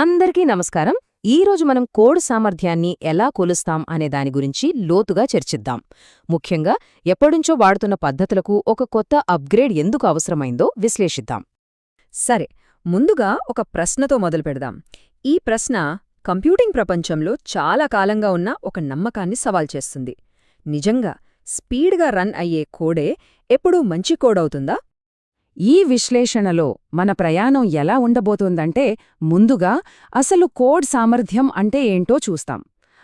అందరికీ నమస్కారం. ఈరోజు మనం కోడ్ సామర్థ్యాన్ని ఎలా కొలుస్తాం అనే దాని గురించి లోతుగా చర్చిద్దాం. ముఖ్యంగా ఎప్పటినుంచో వాడుతున్న పద్ధతులకు ఒక కొత్త అప్గ్రేడ్ ఎందుకు అవసరమైందో విశ్లేషిద్దాం. సరే, ముందుగా ఒక ప్రశ్నతో మొదలుపెడదాం. ఈ ప్రశ్న కంప్యూటింగ్ ప్రపంచంలో చాలా కాలంగా ఉన్న ఒక నమ్మకాన్ని సవాల్ చేస్తుంది. నిజంగా స్పీడ్గా రన్ అయ్యే కోడే ఎప్పుడూ మంచి కోడవుతుందా? ఈ విశ్లేషణలో మన ప్రయాణం ఎలా ఉండబోతోందంటే, ముందుగా అసలు కోడ్ సామర్థ్యం అంటే ఏంటో చూస్తాం.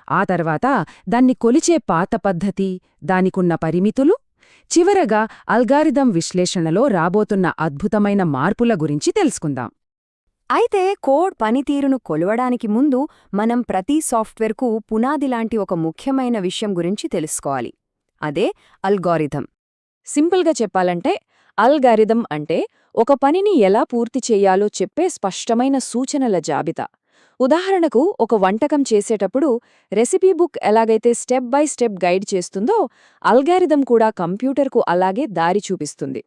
ఆ తర్వాత దాన్ని కొలిచే పాత పద్ధతి, దానికున్న పరిమితులు, చివరగా అల్గారిథం విశ్లేషణలో రాబోతున్న అద్భుతమైన మార్పుల గురించి తెలుసుకుందాం. అయితే కోడ్ పనితీరును కొలవడానికి ముందు మనం ప్రతి సాఫ్ట్వేర్కు పునాదిలాంటి ఒక ముఖ్యమైన విషయం గురించి తెలుసుకోవాలి. అదే అల్గారిథం. సింపుల్గా చెప్పాలంటే, అల్గారిథం అంటే ఒక పనిని ఎలా పూర్తి చెయ్యాలో చెప్పే స్పష్టమైన సూచనల జాబితా. ఉదాహరణకు, ఒక వంటకం చేసేటప్పుడు రెసిపీ బుక్ ఎలాగైతే స్టెప్ బై స్టెప్ గైడ్ చేస్తుందో, అల్గారిథం కూడా కంప్యూటర్కు అలాగే దారి చూపిస్తుంది.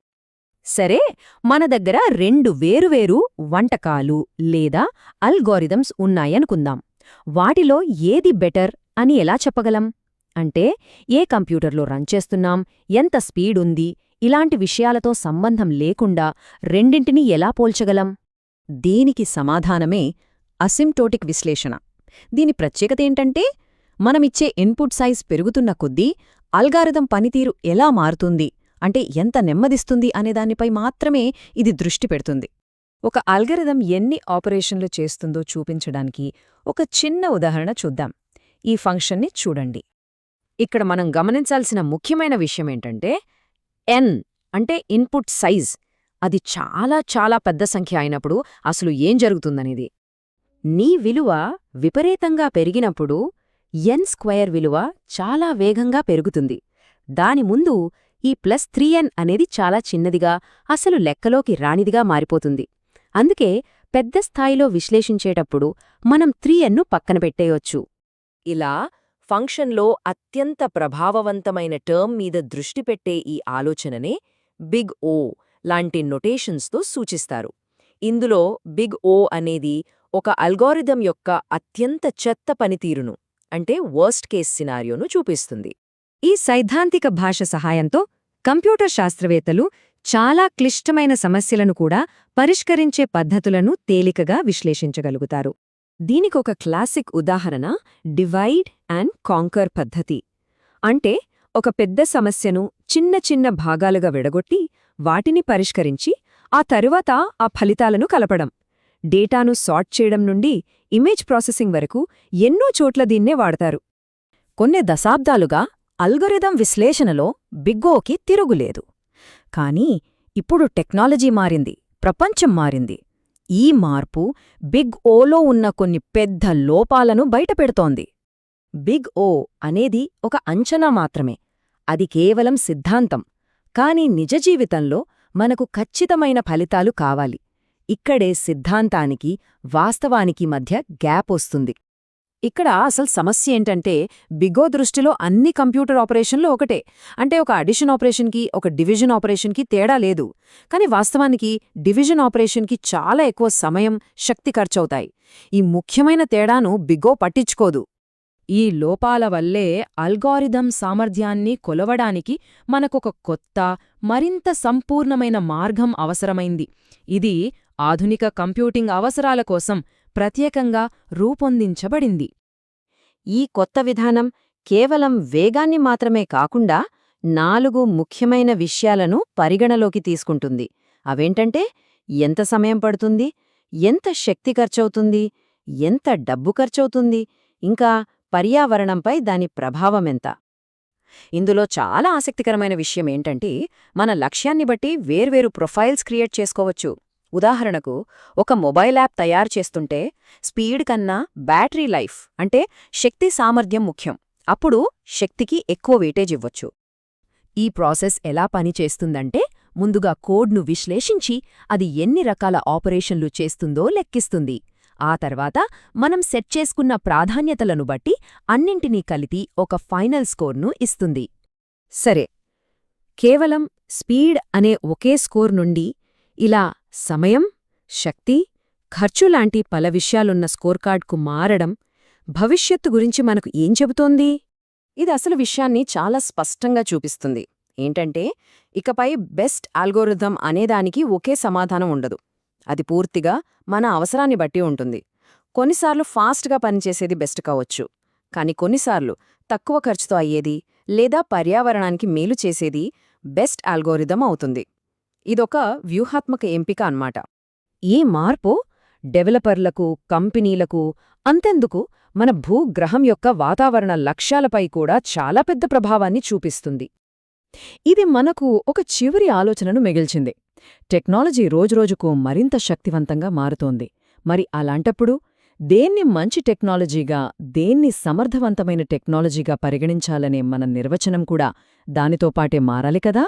సరే, మన దగ్గర రెండు వేరువేరు వంటకాలు లేదా అల్గోరిథమ్స్ ఉన్నాయనుకుందాం. వాటిలో ఏది బెటర్ అని ఎలా చెప్పగలం? అంటే ఏ కంప్యూటర్లో రన్ చేస్తున్నాం, ఎంత స్పీడ్ ఉంది, ఇలాంటి విషయాలతో సంబంధం లేకుండా రెండింటినీ ఎలా పోల్చగలం? దీనికి సమాధానమే అసిమ్టోటిక్ విశ్లేషణ. దీని ప్రత్యేకతేంటంటే, మనమిచ్చే ఇన్పుట్ సైజ్ పెరుగుతున్న కొద్దీ అల్గారిథం పనితీరు ఎలా మారుతుంది, అంటే ఎంత నెమ్మదిస్తుంది అనేదానిపై మాత్రమే ఇది దృష్టి పెడుతుంది. ఒక అల్గారిథం ఎన్ని ఆపరేషన్లు చేస్తుందో చూపించడానికి ఒక చిన్న ఉదాహరణ చూద్దాం. ఈ ఫంక్షన్ని చూడండి. ఇక్కడ మనం గమనించాల్సిన ముఖ్యమైన విషయమేంటంటే, n అంటే ఇన్పుట్ సైజ్. అది చాలా చాలా పెద్ద సంఖ్య అయినప్పుడు అసలు ఏం జరుగుతుందనేది. నీ విలువ విపరీతంగా పెరిగినప్పుడు n² విలువ చాలా వేగంగా పెరుగుతుంది. దాని ముందు ఈ +3n అనేది చాలా చిన్నదిగా, అసలు లెక్కలోకి రానిదిగా మారిపోతుంది. అందుకే పెద్ద స్థాయిలో విశ్లేషించేటప్పుడు మనం 3nను పక్కన పెట్టేయొచ్చు. ఇలా ఫంక్షన్లో అత్యంత ప్రభావవంతమైన టర్మ్ మీద దృష్టి పెట్టే ఈ ఆలోచననే బిగ్ ఓ లాంటి నొటేషన్స్తో సూచిస్తారు. ఇందులో బిగ్ ఓ అనేది ఒక అల్గోరిథం యొక్క అత్యంత చెత్త పనితీరును, అంటే వర్స్ట్ కేస్ సినారియోను చూపిస్తుంది. ఈ సైద్ధాంతిక భాష సహాయంతో కంప్యూటర్ శాస్త్రవేత్తలు చాలా క్లిష్టమైన సమస్యలను కూడా పరిష్కరించే పద్ధతులను తేలికగా విశ్లేషించగలుగుతారు. దీనికొక క్లాసిక్ ఉదాహరణ డివైడ్ అండ్ కాంకర్ పద్ధతి. అంటే ఒక పెద్ద సమస్యను చిన్న చిన్న భాగాలుగా విడగొట్టి వాటిని పరిష్కరించి ఆ తరువాత ఆ ఫలితాలను కలపడం. డేటాను సార్ట్ చేయడం నుండి ఇమేజ్ ప్రాసెసింగ్ వరకు ఎన్నో చోట్ల దీన్నే వాడతారు. కొన్ని దశాబ్దాలుగా అల్గోరిథం విశ్లేషణలో బిగ్గోకి తిరుగులేదు. కానీ ఇప్పుడు టెక్నాలజీ మారింది, ప్రపంచం మారింది. ఈ మార్పు బిగ్ ఓలో ఉన్న కొన్ని పెద్ద లోపాలను బయటపెడుతోంది. బిగ్ ఓ అనేది ఒక అంచనా మాత్రమే. అది కేవలం సిద్ధాంతం. కానీ నిజ జీవితంలో మనకు ఖచ్చితమైన ఫలితాలు కావాలి. ఇక్కడే సిద్ధాంతానికి వాస్తవానికి మధ్య గ్యాప్ వస్తుంది. ఇక్కడ అసలు సమస్య ఏంటంటే, బిగో దృష్టిలో అన్ని కంప్యూటర్ ఆపరేషన్లు ఒకటే. అంటే ఒక అడిషన్ ఆపరేషన్కి, ఒక డివిజన్ ఆపరేషన్కి తేడా లేదు. కానీ వాస్తవానికి డివిజన్ ఆపరేషన్కి చాలా ఎక్కువ సమయం, శక్తి ఖర్చవుతాయి. ఈ ముఖ్యమైన తేడాను బిగో పట్టించుకోదు. ఈ లోపాల వల్లే అల్గోరిథం సామర్థ్యాన్ని కొలవడానికి మనకొక కొత్త, మరింత సంపూర్ణమైన మార్గం అవసరమైంది. ఇది ఆధునిక కంప్యూటింగ్ అవసరాల కోసం ప్రత్యేకంగా రూపొందించబడింది. ఈ కొత్త విధానం కేవలం వేగాన్ని మాత్రమే కాకుండా 4 ముఖ్యమైన విషయాలను పరిగణలోకి తీసుకుంటుంది. అవేంటంటే, ఎంత సమయం పడుతుంది, ఎంత శక్తి ఖర్చవుతుంది, ఎంత డబ్బు ఖర్చవుతుంది, ఇంకా పర్యావరణంపై దాని ప్రభావమెంత. ఇందులో చాలా ఆసక్తికరమైన విషయమేంటంటే, మన లక్ష్యాన్ని బట్టి వేర్వేరు ప్రొఫైల్స్ క్రియేట్ చేసుకోవచ్చు. ఉదాహరణకు, ఒక మొబైల్ యాప్ తయారు చేస్తుంటే స్పీడ్ కన్నా బ్యాటరీ లైఫ్, అంటే శక్తి సామర్థ్యం ముఖ్యం. అప్పుడు శక్తికి ఎక్కువ వెయిటేజ్ ఇవ్వచ్చు. ఈ ప్రాసెస్ ఎలా పనిచేస్తుందంటే, ముందుగా కోడ్ను విశ్లేషించి అది ఎన్ని రకాల ఆపరేషన్లు చేస్తుందో లెక్కిస్తుంది. ఆ తర్వాత మనం సెట్ చేసుకున్న ప్రాధాన్యతలను బట్టి అన్నింటినీ కలిపి ఒక ఫైనల్ స్కోర్ను ఇస్తుంది. సరే, కేవలం స్పీడ్ అనే ఒకే స్కోర్ నుండి ఇలా సమయం, శక్తి, ఖర్చులాంటి పల విషయాలున్న స్కోర్కార్డ్కు మారడం భవిష్యత్తు గురించి మనకు ఏం చెబుతోంది? ఇది అసలు విషయాన్ని చాలా స్పష్టంగా చూపిస్తుంది. ఏంటంటే, ఇకపై బెస్ట్ అల్గోరిథం అనేదానికి ఒకే సమాధానం ఉండదు. అది పూర్తిగా మన అవసరాన్ని బట్టి ఉంటుంది. కొన్నిసార్లు ఫాస్ట్గా పనిచేసేది బెస్ట్ కావచ్చు, కానీ కొన్నిసార్లు తక్కువ ఖర్చుతో అయ్యేది లేదా పర్యావరణానికి మేలు చేసేది బెస్ట్ అల్గోరిథం అవుతుంది. ఇదొక వ్యూహాత్మక ఎంపిక అన్నమాట. ఈ మార్పు డెవలపర్లకు, కంపెనీలకు, అంతెందుకు మన భూగ్రహం యొక్క వాతావరణ లక్ష్యాలపై కూడా చాలా పెద్ద ప్రభావాన్ని చూపిస్తుంది. ఇది మనకు ఒక చివరి ఆలోచనను మిగిల్చింది. టెక్నాలజీ రోజురోజుకు మరింత శక్తివంతంగా మారుతోంది. మరి అలాంటప్పుడు దేన్ని మంచి టెక్నాలజీగా, దేన్ని సమర్థవంతమైన టెక్నాలజీగా పరిగణించాలనే మన నిర్వచనం కూడా దానితో పాటే మారాలి కదా?